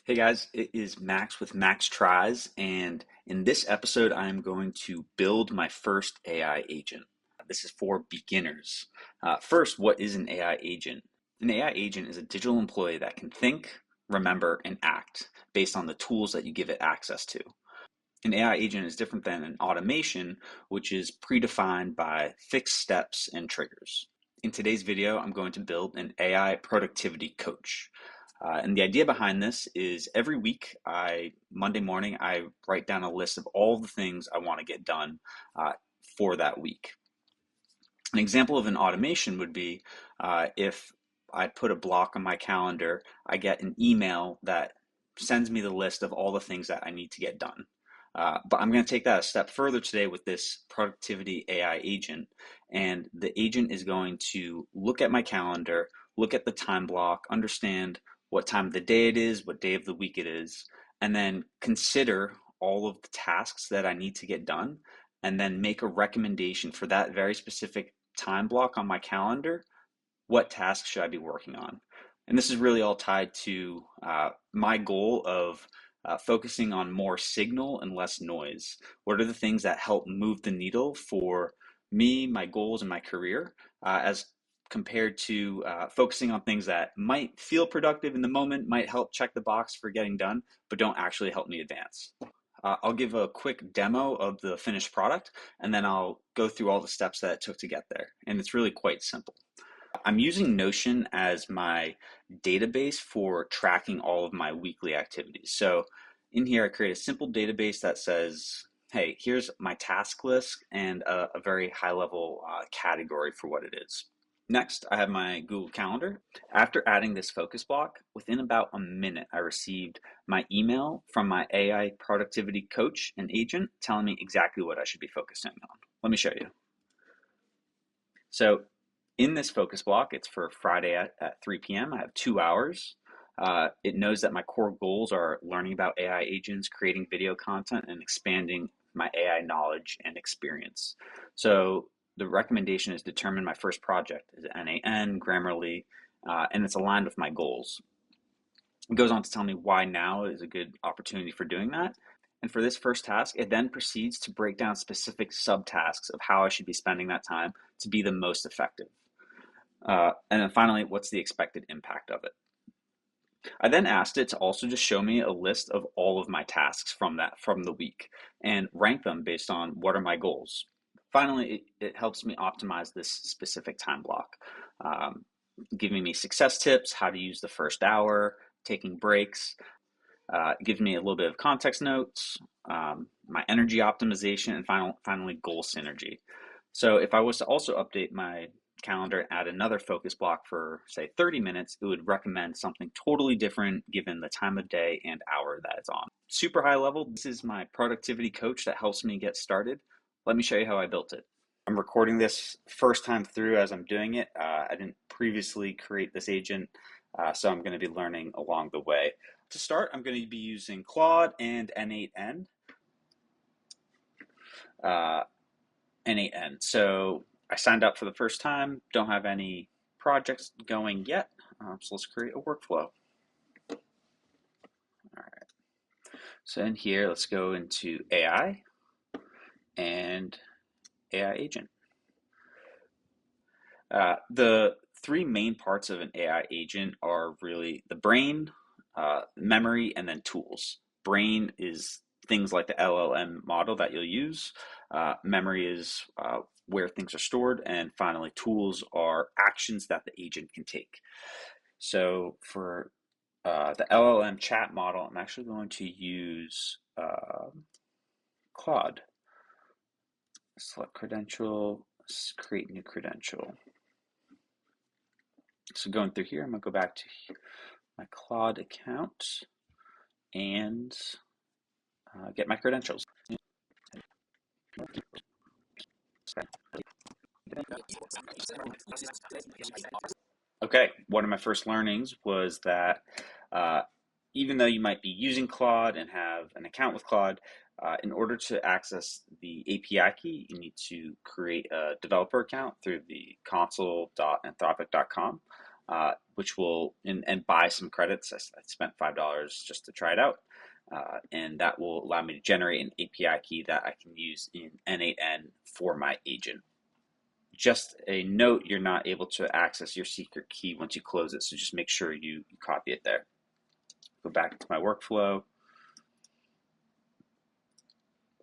Hey guys, it is Max with Max Tries, and in this episode, I'm going to build my first AI agent. This is for beginners. First, what is an AI agent? An AI agent is a digital employee that can think, remember, and act based on the tools that you give it access to. An AI agent is different than an automation, which is predefined by fixed steps and triggers. In today's video, I'm going to build an AI productivity coach. And the idea behind this is every week, Monday morning, I write down a list of all the things I want to get done for that week. An example of an automation would be if I put a block on my calendar, I get an email that sends me the list of all the things that I need to get done. But I'm going to take that a step further today with this productivity AI agent. And the agent is going to look at my calendar, look at the time block, understand what time of the day it is, what day of the week it is, and then consider all of the tasks that I need to get done, and then make a recommendation for that very specific time block on my calendar. What tasks should I be working on? And this is really all tied to my goal of focusing on more signal and less noise. What are the things that help move the needle for me, my goals, and my career, as compared to focusing on things that might feel productive in the moment, might help check the box for getting done, but don't actually help me advance. I'll give a quick demo of the finished product, and then I'll go through all the steps that it took to get there. And it's really quite simple. I'm using Notion as my database for tracking all of my weekly activities. So in here, I create a simple database that says, hey, here's my task list and a very high level category for what it is. Next, I have my Google Calendar. After adding this focus block, within about a minute, I received my email from my AI productivity coach and agent telling me exactly what I should be focusing on. Let me show you. So in this focus block, it's for Friday at 3 p.m. I have 2 hours. It knows that my core goals are learning about AI agents, creating video content, and expanding my AI knowledge and experience. So the recommendation is determine my first project is N8n, Grammarly, and it's aligned with my goals. It goes on to tell me why now is a good opportunity for doing that. And for this first task, it then proceeds to break down specific subtasks of how I should be spending that time to be the most effective. And then finally, what's the expected impact of it? I then asked it to also just show me a list of all of my tasks from the week and rank them based on what are my goals. Finally, it helps me optimize this specific time block, giving me success tips, how to use the first hour, taking breaks. It gives me a little bit of context notes, my energy optimization, and finally goal synergy. So if I was to also update my calendar and add another focus block for, say, 30 minutes, it would recommend something totally different given the time of day and hour that it's on. Super high level, this is my productivity coach that helps me get started. Let me show you how I built it. I'm recording this first time through as I'm doing it. I didn't previously create this agent, so I'm going to be learning along the way. To start, I'm going to be using Claude and N8n. N8n. So I signed up for the first time, don't have any projects going yet, so let's create a workflow. All right, so in here, let's go into AI and AI agent. The three main parts of an AI agent are really the brain, memory, and then tools. Brain is things like the LLM model that you'll use. Memory is where things are stored. And finally, tools are actions that the agent can take. So for the LLM chat model, I'm actually going to use Claude. Select credential, create new credential. So going through here, I'm going to go back to my Claude account and get my credentials. Okay, one of my first learnings was that even though you might be using Claude and have an account with Claude, in order to access the API key, you need to create a developer account through the console.anthropic.com. which will and buy some credits. I spent $5 just to try it out, and that will allow me to generate an API key that I can use in N8n for my agent. Just a note, you're not able to access your secret key once you close it, so just make sure you copy it there. Go back to my workflow,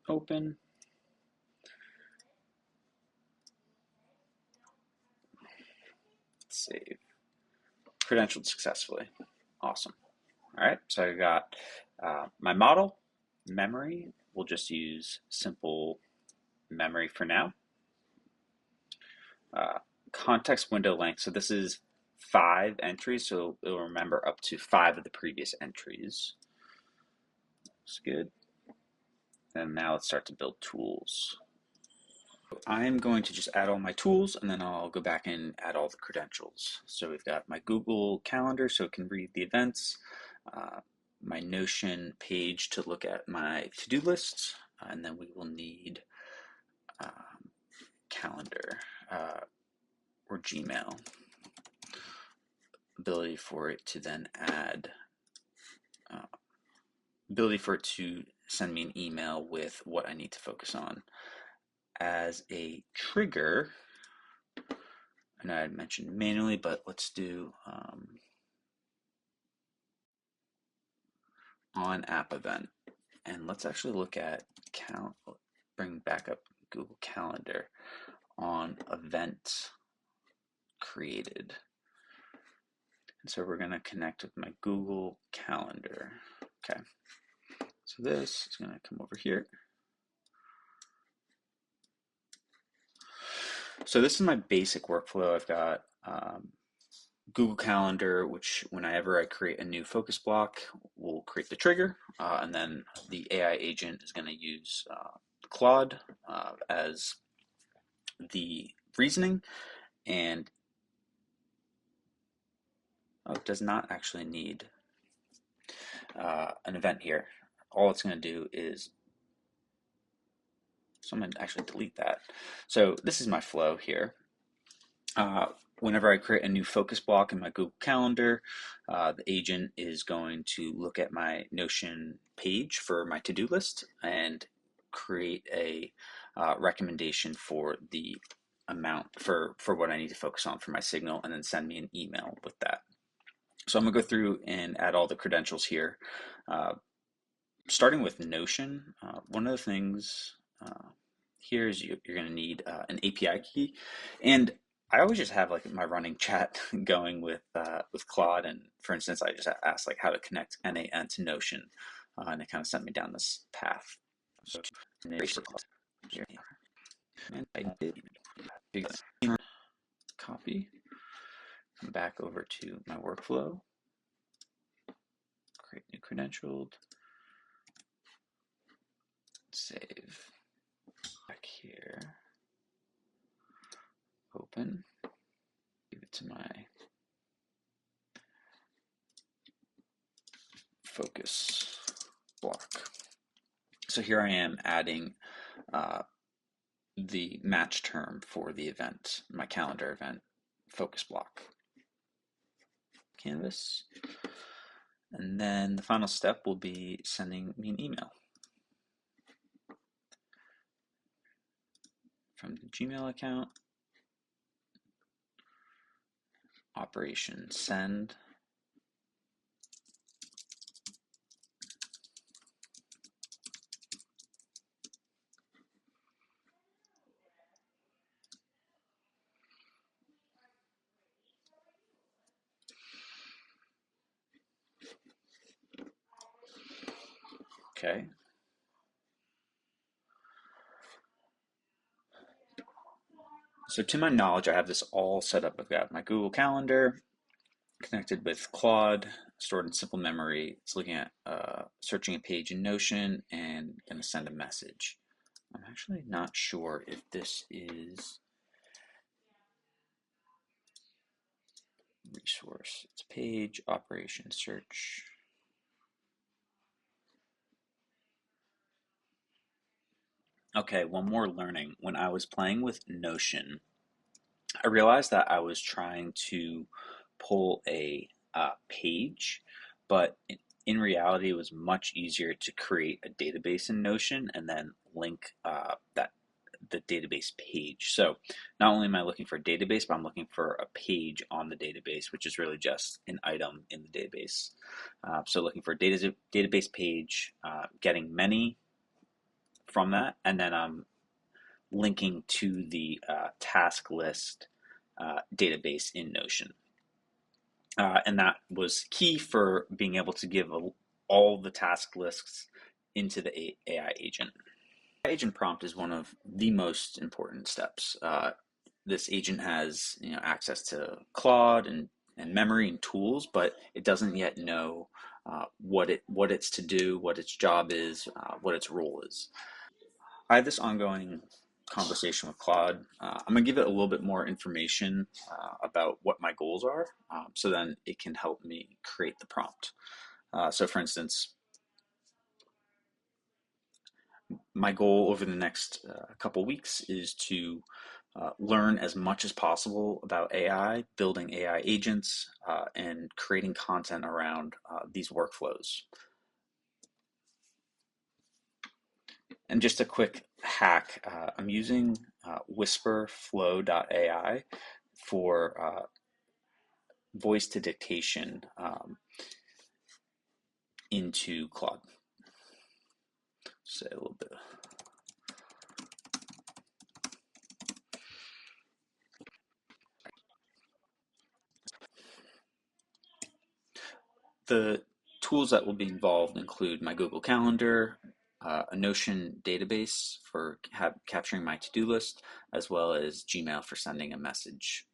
open. Save. Credentialed successfully. Awesome. All right, so I got my model, memory. We'll just use simple memory for now. Context window length. So this is 5 entries, so it'll remember up to 5 of the previous entries. That's good. And now let's start to build tools. I'm going to just add all my tools, and then I'll go back and add all the credentials. So we've got my Google Calendar so it can read the events, my Notion page to look at my to-do lists, and then we will need calendar or Gmail. Ability for it to then add, ability for it to send me an email with what I need to focus on. As a trigger, and I had mentioned manually, but let's do on app event. And let's actually look at bring back up Google Calendar on event created. And so we're going to connect with my Google Calendar. Okay. So this is going to come over here. So this is my basic workflow. I've got Google Calendar, which whenever I create a new focus block, will create the trigger, and then the AI agent is going to use Claude as the reasoning, and it does not actually need an event here. All it's going to do is, so I'm going to actually delete that. So this is my flow here. Whenever I create a new focus block in my Google Calendar, the agent is going to look at my Notion page for my to-do list and create a recommendation for the amount for what I need to focus on for my signal, and then send me an email with that. So I'm going to go through and add all the credentials here. Starting with Notion, one of the things here is you're going to need an API key, and I always just have like my running chat going with Claude, and for instance, I just asked like how to connect N8n to Notion, and it kind of sent me down this path. So here, and I did copy, come back over to my workflow, create new credentialed, save, back here, open, give it to my focus block. So here I am adding the match term for the event, my calendar event focus block. Canvas. And then the final step will be sending me an email from the Gmail account. Operation send. Okay. So to my knowledge, I have this all set up. I've got my Google Calendar connected with Claude, stored in simple memory. It's looking at searching a page in Notion and going to send a message. I'm actually not sure if this is resource. It's page, operation, search. Okay, one more learning. When I was playing with Notion, I realized that I was trying to pull a page, but in reality, it was much easier to create a database in Notion and then link the database page. So not only am I looking for a database, but I'm looking for a page on the database, which is really just an item in the database. So looking for a database page, getting many from that, and then I'm linking to the task list database in Notion. And that was key for being able to give all the task lists into the AI agent. Agent prompt is one of the most important steps. This agent has access to Claude and memory and tools, but it doesn't yet know what it's to do, what its job is, what its role is. I had this ongoing conversation with Claude. I'm gonna give it a little bit more information about what my goals are, so then it can help me create the prompt. So, for instance, my goal over the next couple weeks is to learn as much as possible about AI, building AI agents, and creating content around these workflows. And just a quick hack, I'm using whisperflow.ai for voice to dictation into Claude. Say a little bit. The tools that will be involved include my Google Calendar, a Notion database for capturing my to-do list, as well as Gmail for sending a message.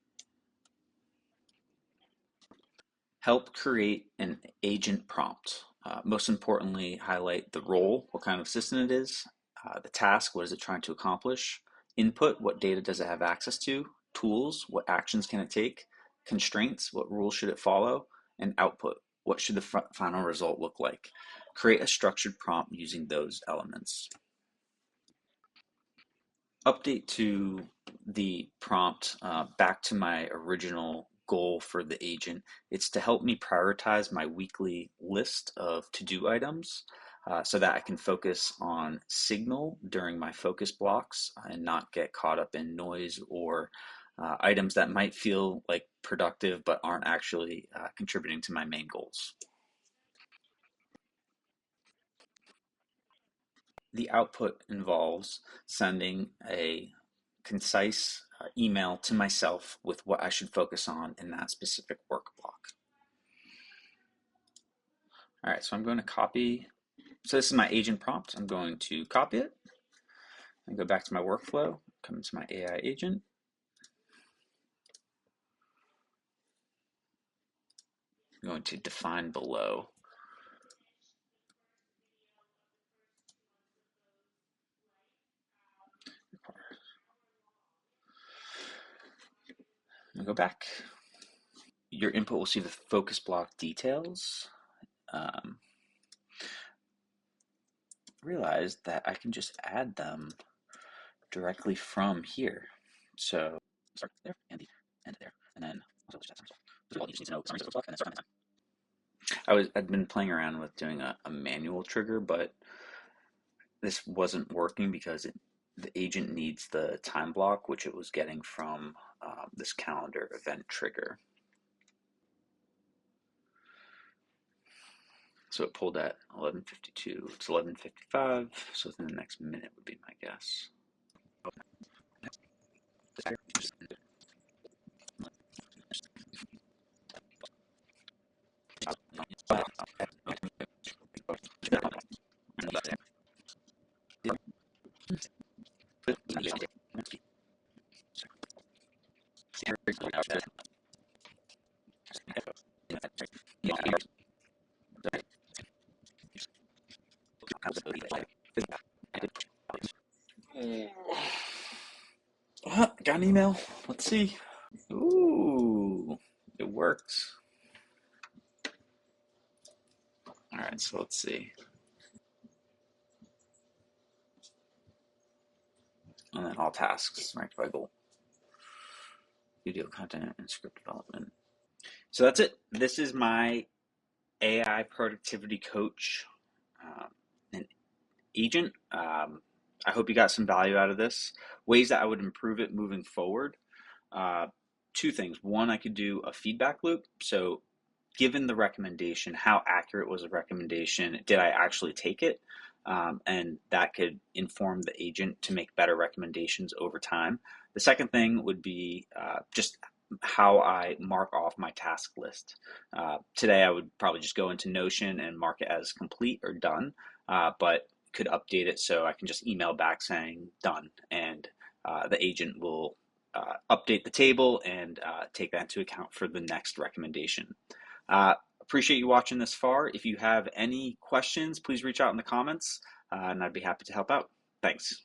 Help create an agent prompt. Most importantly, highlight the role, what kind of assistant it is, the task, what is it trying to accomplish, input, what data does it have access to, tools, what actions can it take, constraints, what rules should it follow, and output, what should the final result look like. Create a structured prompt using those elements. Update to the prompt back to my original goal for the agent. It's to help me prioritize my weekly list of to-do items so that I can focus on signal during my focus blocks and not get caught up in noise or items that might feel like productive but aren't actually contributing to my main goals. The output involves sending a concise email to myself with what I should focus on in that specific work block. All right, so I'm going to copy. So this is my agent prompt. I'm going to copy it and go back to my workflow, come into my AI agent. I'm going to define below. And go back. Your input will see the focus block details. Realized that I can just add them directly from here. So start there and the end there, and then also just add some stuff. This is all you just need to know summary of block and then start on time. I'd been playing around with doing a manual trigger, but this wasn't working because the agent needs the time block, which it was getting from this calendar event trigger. So it pulled at 11:52. It's 11:55, so within the next minute would be my guess. Got an email. Let's see. Ooh, it worked. All right, so let's see. And then all tasks ranked by goal. Video content and script development. So that's it. This is my AI productivity coach, an agent. I hope you got some value out of this. Ways that I would improve it moving forward. Uh, Two things. One, I could do a feedback loop. So, given the recommendation, how accurate was the recommendation? Did I actually take it? And that could inform the agent to make better recommendations over time. The second thing would be just how I mark off my task list. Today, I would probably just go into Notion and mark it as complete or done, but could update it so I can just email back saying done, and the agent will update the table and take that into account for the next recommendation. Appreciate you watching this far. If you have any questions, please reach out in the comments, and I'd be happy to help out. Thanks.